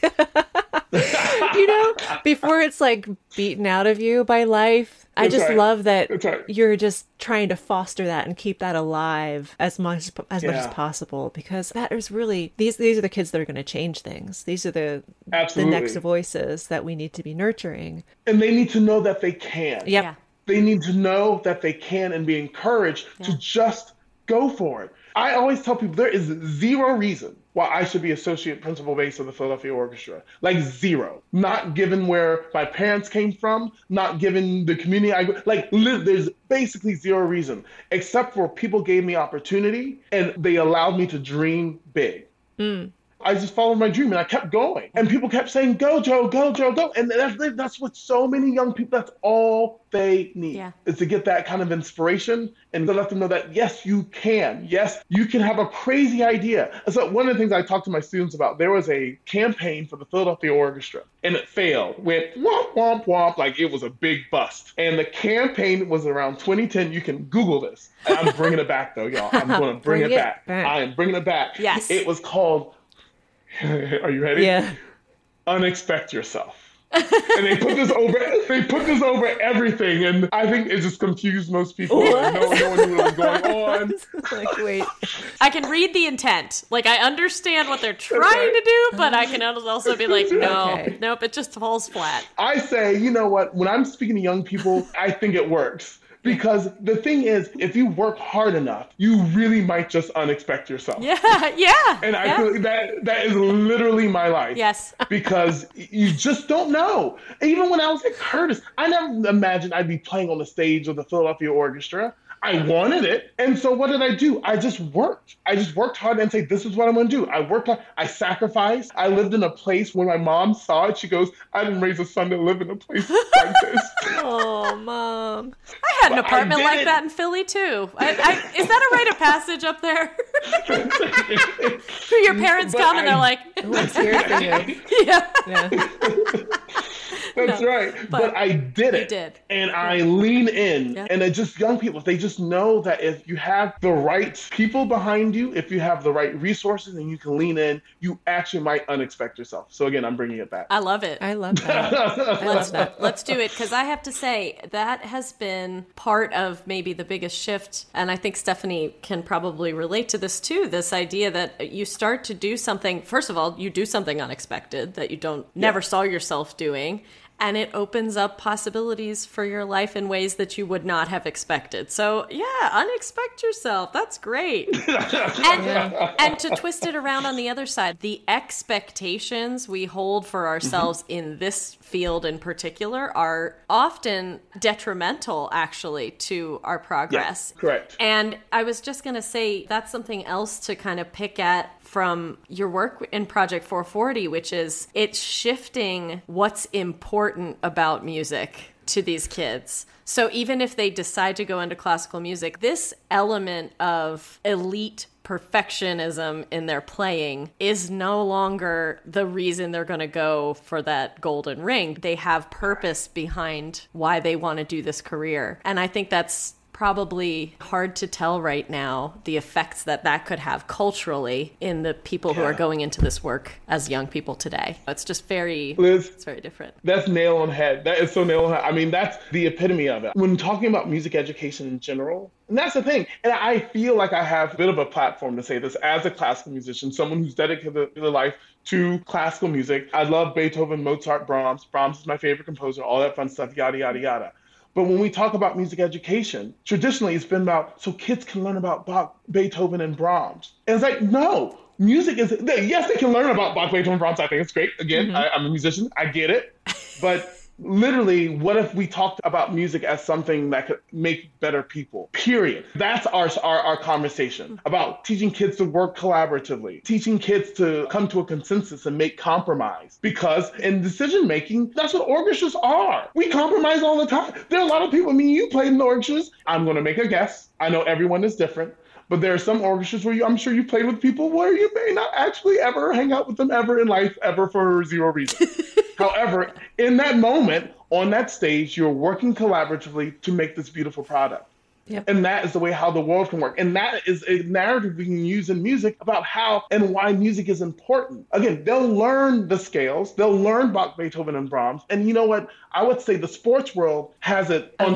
You know, before it's like beaten out of you by life. I just love that you're just trying to foster that and keep that alive as much as possible, because that is really, these are the kids that are going to change things. These are the next voices that we need to be nurturing. And they need to know that they can. Yep. Yeah. They need to know that they can and be encouraged to just go for it. I always tell people there is zero reason why I should be associate principal bass of the Philadelphia Orchestra. Like zero. Not given where my parents came from, not given the community there's basically zero reason, except for people gave me opportunity and they allowed me to dream big. I just followed my dream and I kept going. And people kept saying, go, Joe, go, Joe, go. And that's what so many young people, that's all they need is to get that kind of inspiration and to let them know that, yes, you can. Yes, you can have a crazy idea. And so one of the things I talked to my students about, there was a campaign for the Philadelphia Orchestra and it failed. Went womp, womp, womp, like it was a big bust. And the campaign was around 2010. You can Google this. And I'm bringing it back though, y'all. I'm going to bring it back. I am bringing it back. Yes. It was called... Are you ready? Yeah. Unexpect yourself. And they put this over everything, and I think it just confused most people. Like, no one knew what was going on. Like, wait. I can read the intent. Like, I understand what they're trying to do, but I can also be like, nope, it just falls flat. I say, you know what? When I'm speaking to young people, I think it works. Because the thing is, if you work hard enough, you really might just unexpect yourself. Yeah. And I feel that is literally my life. Yes. Because you just don't know. Even when I was at Curtis, I never imagined I'd be playing on the stage of the Philadelphia Orchestra. I wanted it. And so what did I do? I just worked. I just worked hard and say, this is what I'm going to do. I worked hard. I sacrificed. I lived in a place when my mom saw it. She goes, I didn't raise a son to live in a place like this. Oh, Mom. I had an apartment like that in Philly, too. Is that a rite of passage up there? Your parents come and they're like, oh, I'm scared for you. Yeah. That's right. But I did it. You did. And I lean in. Yeah. And it's just young people, they just know that if you have the right people behind you, if you have the right resources and you can lean in, you actually might unexpect yourself. So again, I'm bringing it back. I love it. I love that. Let's do it. Because I have to say, that has been part of maybe the biggest shift. And I think Stephanie can probably relate to this too. This idea that you start to do something, first of all, you do something unexpected that you never saw yourself doing. And it opens up possibilities for your life in ways that you would not have expected. So, unexpect yourself. That's great. And to twist it around on the other side, the expectations we hold for ourselves in this field in particular are often detrimental, actually, to our progress. Yeah, correct. And I was just going to say that's something else to kind of pick at from your work in Project 440, which is it's shifting what's important about music to these kids. So even if they decide to go into classical music, this element of elite perfectionism in their playing is no longer the reason they're going to go for that golden ring. They have purpose behind why they want to do this career. And I think that's probably hard to tell right now the effects that could have culturally in the people who are going into this work as young people today. It's just Liz, it's very different. That's nail on head. That is so nail on head. I mean, that's the epitome of it. When talking about music education in general, and that's the thing. And I feel like I have a bit of a platform to say this as a classical musician, someone who's dedicated their life to classical music. I love Beethoven, Mozart, Brahms. Brahms is my favorite composer, all that fun stuff, yada, yada, yada. But when we talk about music education, traditionally it's been about so kids can learn about Bach, Beethoven, and Brahms. And it's like, no, music is, yes, they can learn about Bach, Beethoven, Brahms. I think it's great. Again, I'm a musician. I get it. But literally, what if we talked about music as something that could make better people? Period. That's our conversation about teaching kids to work collaboratively, teaching kids to come to a consensus and make compromise. Because in decision making, that's what orchestras are. We compromise all the time. There are a lot of people, I mean, you played in the orchestras. I'm going to make a guess. I know everyone is different. But there are some orchestras where I'm sure you played with people where you may not actually ever hang out with them ever in life, ever for zero reason. However, in that moment, on that stage, you're working collaboratively to make this beautiful product. Yep. And that is the way how the world can work. And that is a narrative we can use in music about how and why music is important. Again, they'll learn the scales. They'll learn Bach, Beethoven, and Brahms. And you know what? I would say the sports world has it on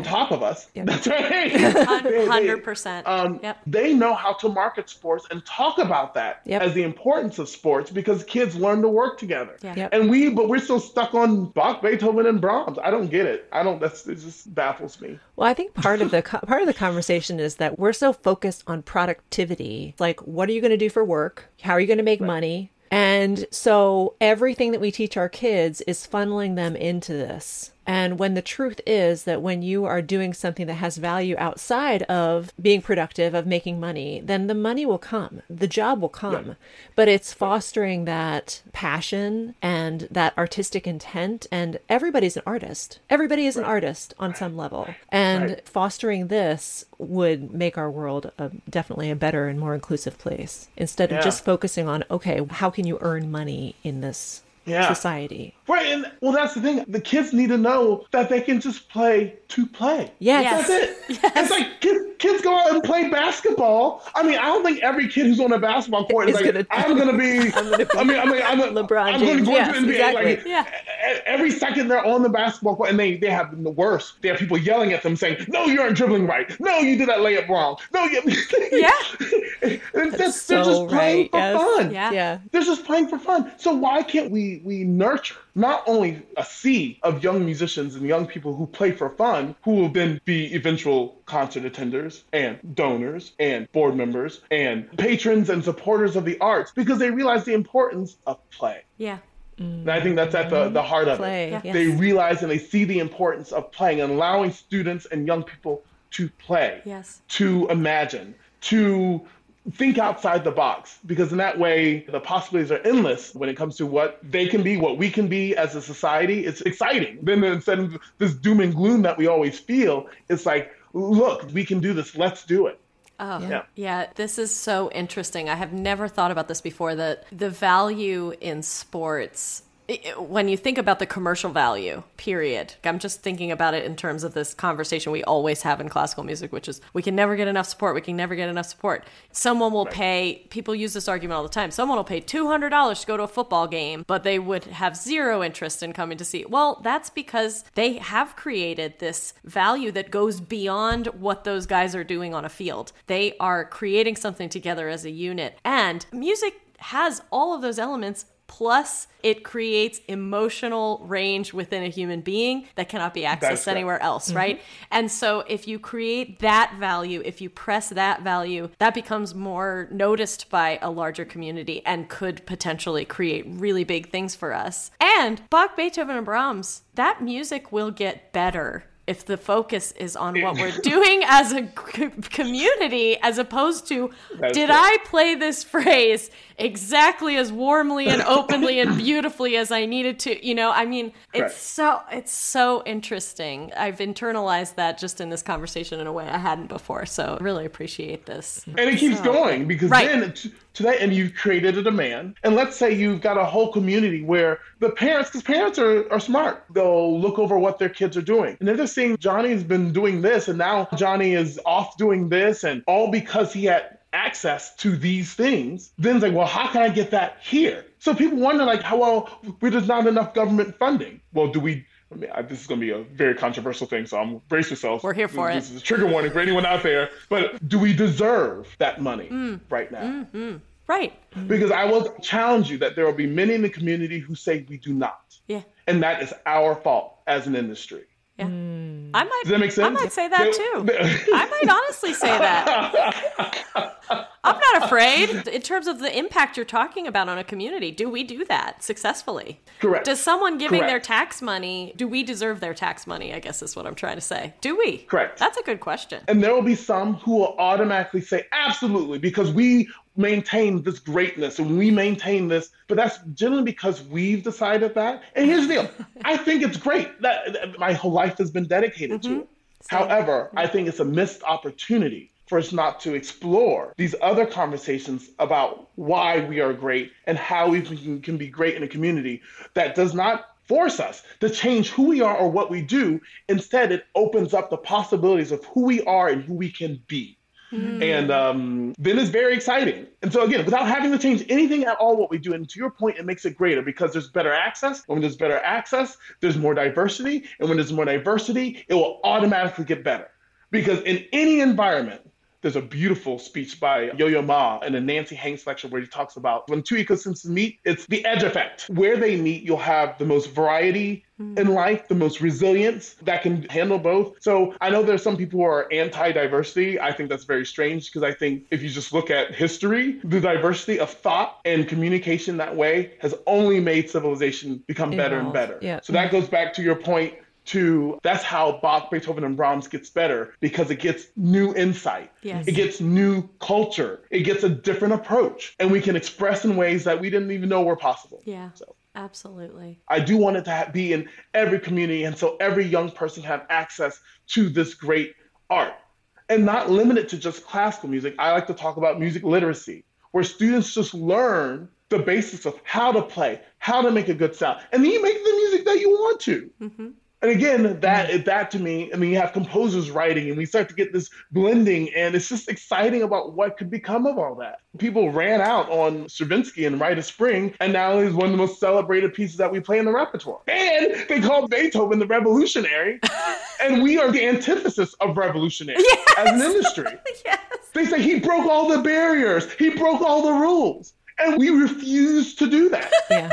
top of us. Yep. That's right. 100%. Yep. They know how to market sports and talk about that as the importance of sports because kids learn to work together. Yep. And we're still stuck on Bach, Beethoven, and Brahms. I don't get it. It just baffles me. Well, I think part of the conversation is that we're so focused on productivity. Like, what are you going to do for work? How are you going to make money? And so everything that we teach our kids is funneling them into this. And when the truth is that when you are doing something that has value outside of being productive, of making money, then the money will come, the job will come. Yeah. But it's fostering that passion and that artistic intent. And everybody's an artist. Everybody is an artist on some level. And fostering this would make our world definitely a better and more inclusive place instead of just focusing on, okay, how can you earn money in this society? Right, and well, that's the thing. The kids need to know that they can just play to play. Yes. That's it. Yes. It's like kids go out and play basketball. I mean, I don't think every kid who's on a basketball court is like, I'm going to be LeBron James. Yes, NBA. exactly. Like, every second they're on the basketball court, and they have the worst. They have people yelling at them saying, no, you aren't dribbling right. No, you did that layup wrong. No, they're just playing for fun. Yeah. They're just playing for fun. So why can't we nurture not only a sea of young musicians and young people who play for fun, who will then be eventual concert attenders and donors and board members and patrons and supporters of the arts because they realize the importance of play. Yeah. And I think that's at the heart of it. Yeah. They realize and they see the importance of playing and allowing students and young people to play, to imagine, to think outside the box, because in that way, the possibilities are endless when it comes to what they can be, what we can be as a society. It's exciting. Then instead of this doom and gloom that we always feel, it's like, look, we can do this. Let's do it. Oh, yeah. This is so interesting. I have never thought about this before, that the value in sports, when you think about the commercial value, period, I'm just thinking about it in terms of this conversation we always have in classical music, which is we can never get enough support. We can never get enough support. Someone will pay, people use this argument all the time, someone will pay $200 to go to a football game, but they would have zero interest in coming to see it. Well, that's because they have created this value that goes beyond what those guys are doing on a field. They are creating something together as a unit. And music has all of those elements. Plus, it creates emotional range within a human being that cannot be accessed anywhere else, right? And so if you create that value, if you press that value, that becomes more noticed by a larger community and could potentially create really big things for us. And Bach, Beethoven, and Brahms, that music will get better if the focus is on what we're doing as a community, as opposed to, I play this phrase exactly as warmly and openly and beautifully as I needed to? You know, I mean, it's so interesting. I've internalized that just in this conversation in a way I hadn't before. So I really appreciate this. And it keeps going because then to that end, you've created a demand. And let's say you've got a whole community where the parents, because parents are smart, they'll look over what their kids are doing. And if they're seeing Johnny's been doing this and now Johnny is off doing this, and all because he had access to these things. Then it's like, well, how can I get that here? So people wonder, like, how, well, there's not enough government funding. Well, do we, I mean, this is going to be a very controversial thing, so brace yourself. We're here for it. This is a trigger warning for anyone out there. But do we deserve that money right now? Mm-hmm. Right. Because I will challenge you that there will be many in the community who say we do not. Yeah. And that is our fault as an industry. Yeah. Does that make sense? I might say that too. I might honestly say that. I'm not afraid. In terms of the impact you're talking about on a community, do we do that successfully? Correct. Does someone giving their tax money, do we deserve their tax money, I guess is what I'm trying to say. Do we? Correct. That's a good question. And there will be some who will automatically say, absolutely, because we maintain this greatness and we maintain this, but that's generally because we've decided that. And here's the deal. I think it's great that my whole life has been dedicated to it. However, I think it's a missed opportunity for us not to explore these other conversations about why we are great and how we can be great in a community that does not force us to change who we are or what we do. Instead, it opens up the possibilities of who we are and who we can be. And then it's very exciting. And so again, without having to change anything at all what we do, and to your point, it makes it greater because there's better access. When there's better access, there's more diversity. And when there's more diversity, it will automatically get better. Because in any environment, there's a beautiful speech by Yo-Yo Ma in a Nancy Hanks lecture where he talks about when two ecosystems meet, it's the edge effect. Where they meet, you'll have the most variety in life, the most resilience that can handle both. So I know there's some people who are anti-diversity. I think that's very strange because I think if you just look at history, the diversity of thought and communication that way has only made civilization become better and better. Yeah. So that goes back to your point that's how Bach, Beethoven, and Brahms gets better because it gets new insight. Yes. It gets new culture. It gets a different approach. And we can express in ways that we didn't even know were possible. Yeah, so absolutely. I do want it to be in every community. And so every young person have access to this great art and not limited to just classical music. I like to talk about music literacy, where students just learn the basics of how to play, how to make a good sound. And then you make the music that you want to. Mm-hmm. And again, that to me, I mean, you have composers writing and we start to get this blending and it's just exciting about what could become of all that. People ran out on Stravinsky and Rite of Spring, and now he's one of the most celebrated pieces that we play in the repertoire. And they call Beethoven the revolutionary, and we are the antithesis of revolutionary as an industry. Yes. They say he broke all the barriers, he broke all the rules. And we refuse to do that. Yeah.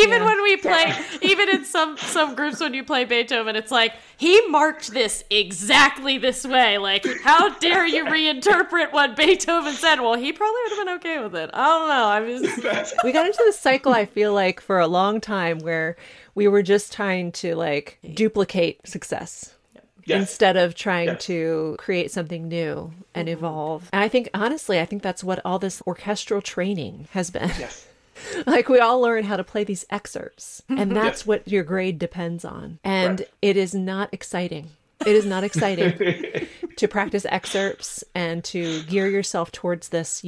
Even when we play, even in some groups when you play Beethoven, it's like, he marked this exactly this way. Like, how dare you reinterpret what Beethoven said? Well, he probably would have been okay with it. I don't know. I mean, we got into this cycle, I feel like, for a long time where we were just trying to, like, duplicate success. Yes. Instead of trying to create something new and evolve. And I think, honestly, that's what all this orchestral training has been. Yes. Like, we all learn how to play these excerpts, and that's what your grade depends on. And it is not exciting. It is not exciting to practice excerpts and to gear yourself towards this,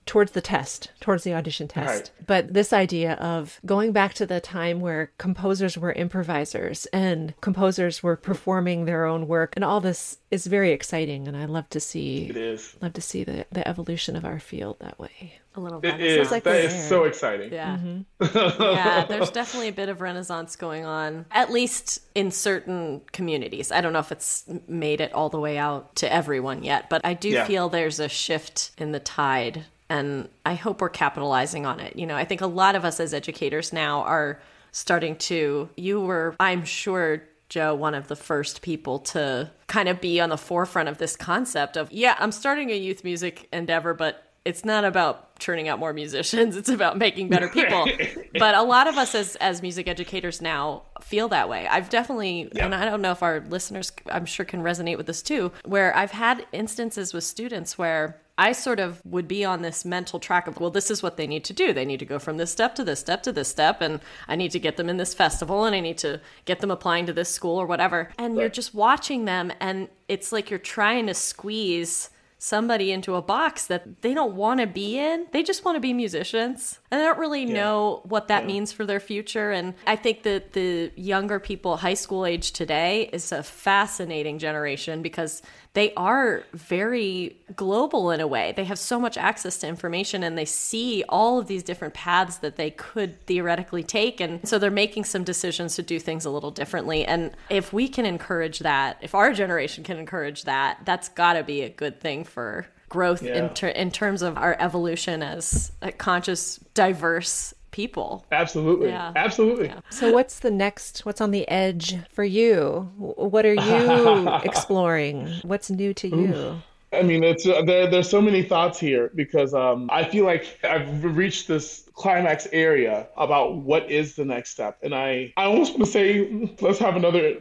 towards the test, towards the audition test. Right. But this idea of going back to the time where composers were improvisers and composers were performing their own work, and all this is very exciting. And I love to see the evolution of our field that way. A little bit. It is. Like that is so exciting. Yeah. Mm-hmm. Yeah, there's definitely a bit of renaissance going on, at least in certain communities. I don't know if it's made it all the way out to everyone yet, but I do feel there's a shift in the tide, and I hope we're capitalizing on it. I think a lot of us as educators now are starting to, you were, I'm sure, Joe, one of the first people to kind of be on the forefront of this concept of, I'm starting a youth music endeavor, but it's not about churning out more musicians. It's about making better people. But a lot of us as music educators now feel that way. I've definitely, and I don't know if our listeners, I'm sure, can resonate with this too, where I've had instances with students where I sort of would be on this mental track of, well, this is what they need to do. They need to go from this step to this step to this step, and I need to get them in this festival, and I need to get them applying to this school or whatever. And you're just watching them, and it's like you're trying to squeeze somebody into a box that they don't want to be in. They just want to be musicians. And they don't really know what that means for their future. And I think that the younger people, high school age today, is a fascinating generation because they are very global in a way. They have so much access to information and they see all of these different paths that they could theoretically take. And so they're making some decisions to do things a little differently. And if we can encourage that, if our generation can encourage that, that's got to be a good thing for growth in terms of our evolution as a conscious, diverse people. Absolutely. Yeah. Absolutely. Yeah. So what's on the edge for you? What are you exploring? What's new to you? I mean, it's there's so many thoughts here because I feel like I've reached this climax area about what is the next step. And I almost want to say, let's have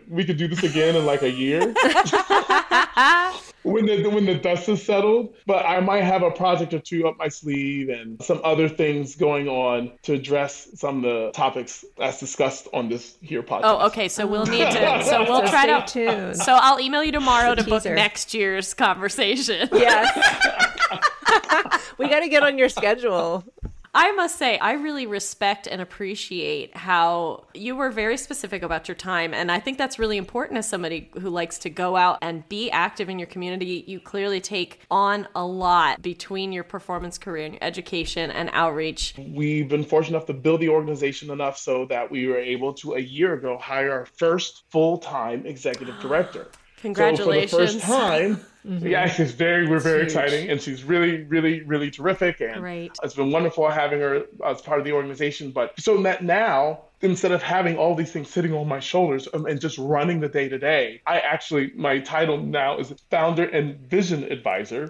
we could do this again in like a year. When the dust is settled, but I might have a project or two up my sleeve and some other things going on to address some of the topics as discussed on this here podcast. Oh, okay. So we'll need to. So we'll try to. Tuned. So I'll email you tomorrow to book Teaser. next year's conversation. Yes. We got to get on your schedule. I must say, I really respect and appreciate how you were very specific about your time. And I think that's really important as somebody who likes to go out and be active in your community. You clearly take on a lot between your performance career and your education and outreach. We've been fortunate enough to build the organization enough so that we were able to, a year ago, hire our first full-time executive director. Congratulations. So for the first time, we're very Huge. exciting. And she's really, really, really terrific. And Great. It's been wonderful having her as part of the organization. But so that now, instead of having all these things sitting on my shoulders and just running the day to day, my title now is founder and vision advisor.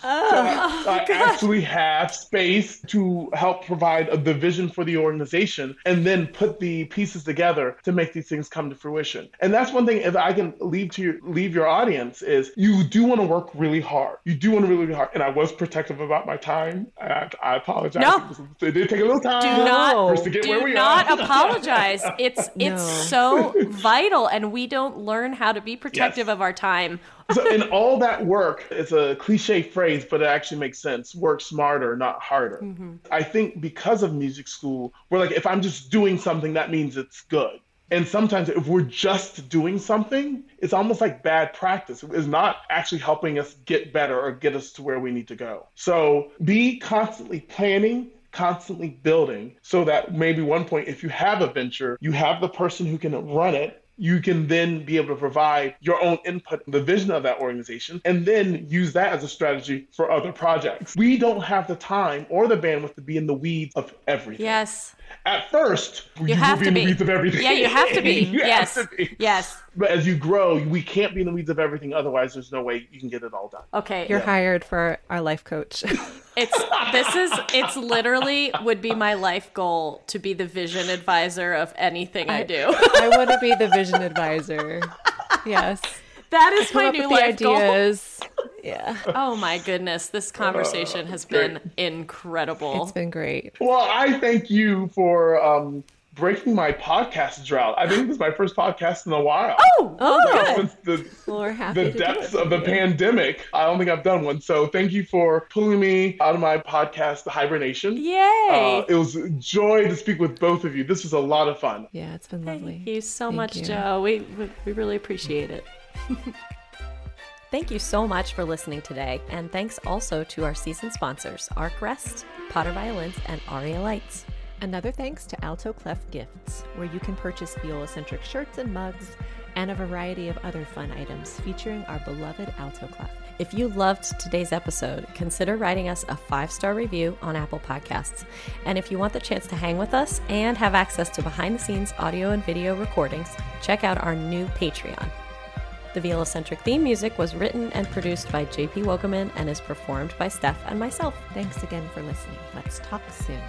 I actually have space to help provide the vision for the organization and then put the pieces together to make these things come to fruition. And that's one thing, if I can leave your audience, is you do want to work really hard. You do want to really hard. And I was protective about my time. I apologize. No. It did take a little time for us to get where we are. Do not apologize. It's so vital, and we don't learn how to be protective of our time. So in all that work, it's a cliche phrase, but it actually makes sense. Work smarter, not harder. Mm-hmm. I think because of music school, we're like, if I'm just doing something, that means it's good. And sometimes if we're just doing something, it's almost like bad practice. It's not actually helping us get better or get us to where we need to go. So be constantly planning, constantly building, so that maybe one point, if you have a venture, you have the person who can run it. You can then be able to provide your own input, the vision of that organization, and then use that as a strategy for other projects. We don't have the time or the bandwidth to be in the weeds of everything. Yes. At first, you have will be to in be. the weeds of everything. Yeah, you have to be. You Yes. have to be. Yes. But as you grow, we can't be in the weeds of everything. Otherwise, there's no way you can get it all done. Okay. You're hired for our life coach. It's literally would be my life goal to be the vision advisor of anything I do. I want to be the vision advisor. Yes. That is Come my up new with the life goal. ideas. Yeah. Oh my goodness, this conversation has been incredible. It's been great. Well, I thank you for breaking my podcast drought. I think this is my first podcast in a while. Oh, Since Well, we're happy the to depths do it. of the pandemic, I don't think I've done one. So thank you for pulling me out of my podcast, The Hibernation. yay. It was a joy to speak with both of you. This was a lot of fun. Yeah, it's been lovely. Thank you so Thank much, you. Joe. We really appreciate it. Thank you so much for listening today, and thanks also to our season sponsors, Arc Rest, Potter Violins, and Aria Lights. Another thanks to Alto Clef Gifts, where you can purchase viola-centric shirts and mugs, and a variety of other fun items featuring our beloved Alto Clef. If you loved today's episode, consider writing us a 5-star review on Apple Podcasts. And if you want the chance to hang with us and have access to behind-the-scenes audio and video recordings, check out our new Patreon. The Viola-centric theme music was written and produced by JP Wogeman and is performed by Steph and myself. Thanks again for listening. Let's talk soon.